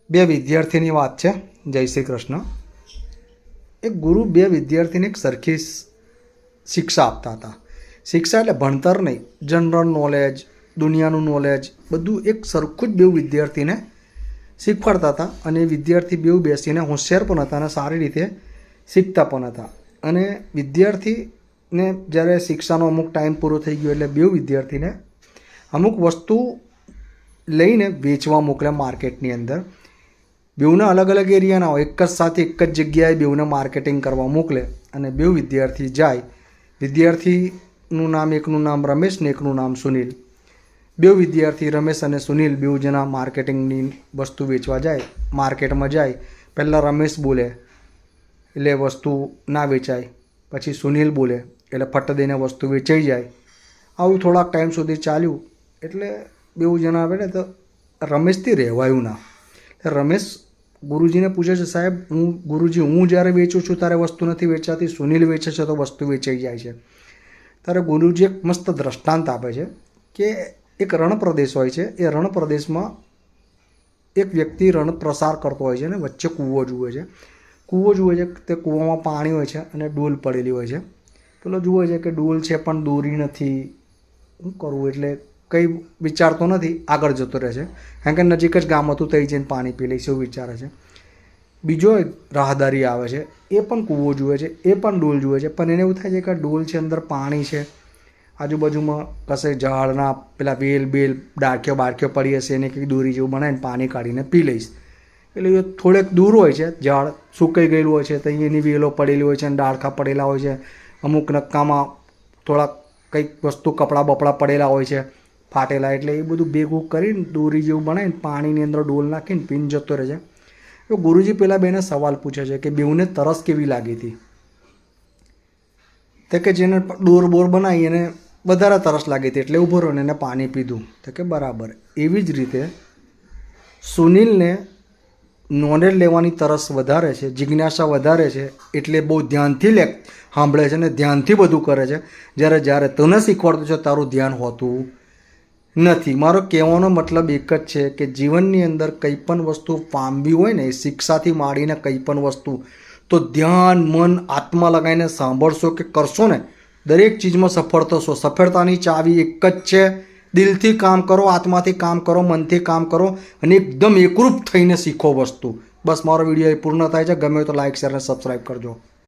બે વિદ્યાર્થીની વાત છે। જય શ્રી કૃષ્ણ। એક ગુરુ બે વિદ્યાર્થીને એક સરખી શિક્ષા આપતા હતા। શિક્ષા એટલે ભણતર નહીં, જનરલ નોલેજ, દુનિયાનું નોલેજ બધું એક સરખું જ બે વિદ્યાર્થીને શીખવાડતા હતા। અને વિદ્યાર્થી બેઉ બેસીને હોશિયાર પણ હતા અને સારી રીતે શીખતા પણ હતા। અને વિદ્યાર્થીને જ્યારે શિક્ષાનો અમુક ટાઈમ પૂરો થઈ ગયો એટલે બેઉ વિદ્યાર્થીને અમુક વસ્તુ લઈને વેચવા મોકલે માર્કેટની અંદર। બેઉના અલગ અલગ એરિયાના હોય, એક જ સાથે એક જ જગ્યાએ બેઉને માર્કેટિંગ કરવા મોકલે અને બેઉ વિદ્યાર્થી જાય। વિદ્યાર્થીનું નામ, એકનું નામ રમેશ ને એકનું નામ સુનિલ। બેઉ વિદ્યાર્થી રમેશ અને સુનિલ બેઉ જણા માર્કેટિંગની વસ્તુ વેચવા જાય। માર્કેટમાં જાય, પહેલાં રમેશ બોલે એટલે વસ્તુ ના વેચાય, પછી સુનિલ બોલે એટલે ફટ દઈને વસ્તુ વેચાઈ જાય। આવું થોડાક ટાઈમ સુધી ચાલ્યું એટલે બેઉ જણા આવે ને તો રમેશથી રહેવાયું ના। રમેશ ગુરુજીને પૂછે છે, સાહેબ હું જ્યારે વેચું છું ત્યારે વસ્તુ નથી વેચાતી, સુનિલ વેચે છે તો વસ્તુ વેચાઈ જાય છે। ત્યારે ગુરુજી એક મસ્ત દ્રષ્ટાંત આપે છે કે એક રણ પ્રદેશ હોય છે, એ રણ પ્રદેશમાં એક વ્યક્તિ રણ પ્રસાર કરતો હોય છે અને વચ્ચે કૂવો જુએ છે। કૂવો જુએ છે, તે કૂવામાં પાણી હોય છે અને ડોલ પડેલી હોય છે। પેલો જુએ છે કે ડોલ છે પણ દોરી નથી, શું કરવું? એટલે કંઈ વિચારતો નથી, આગળ જતો રહે છે, કારણ કે નજીક જ ગામ હતું, તઈ જઈને પાણી પી લઈશ એવું વિચારે છે। બીજો એક રાહદારી આવે છે, એ પણ કૂવો જુએ છે, એ પણ ડોલ જુએ છે, પણ એને એવું થાય છે કે ડોલ છે, અંદર પાણી છે, આજુબાજુમાં કશે ઝાડના પેલા વેલ ડાળખીઓ બાળખીઓ પડી હશે, એને કંઈક દોરી જેવું બનાવીને પાણી કાઢીને પી લઈશ। એટલે એ થોડેક દૂર હોય છે, ઝાડ સુકાઈ ગયેલું હોય છે, તો એની વેલો પડેલી હોય છે અને ડાળખા પડેલા હોય છે, અમુક નક્કામાં થોડાક કંઈક વસ્તુ કપડાં બપડા પડેલા હોય છે ફાટેલા, એટલે એ બધું ભેગું કરીને દોરી જેવું બનાવીને પાણીની અંદર ડોલ નાખીને પીને જતો રહે છે। તો ગુરુજી પેલા બેને સવાલ પૂછે છે કે બેઉને તરસ કેવી લાગી હતી? તો કે જેને બોર બનાવી એને વધારે તરસ લાગી હતી એટલે ઊભો રહ્યો ને એને પાણી પીધું। તો કે બરાબર। એવી જ રીતે સુનિલને નોલેજ લેવાની તરસ વધારે છે, જિજ્ઞાસા વધારે છે, એટલે બહુ ધ્યાનથી સાંભળે છે ને ધ્યાનથી બધું કરે છે। જ્યારે તને શીખવાડતું છે તારું ધ્યાન હોતું નથી। મારો કહેવાનો મતલબ એક જ છે કે જીવનની અંદર કંઈ પણ વસ્તુ પામવી હોય ને, શિક્ષાથી માંડીને કંઈ પણ વસ્તુ, તો ધ્યાન, મન, આત્મા લગાવીને સાંભળશો કે કરશો ને, દરેક ચીજમાં સફળ થશો। સફળતાની ચાવી એક જ છે, દિલથી કામ કરો, આત્માથી કામ કરો, મનથી કામ કરો અને એકદમ એકરૂપ થઈને શીખો વસ્તુ। બસ, મારો વિડીયો એ પૂર્ણ થાય છે। ગમે તો લાઇક, શેર અને સબસ્ક્રાઈબ કરજો।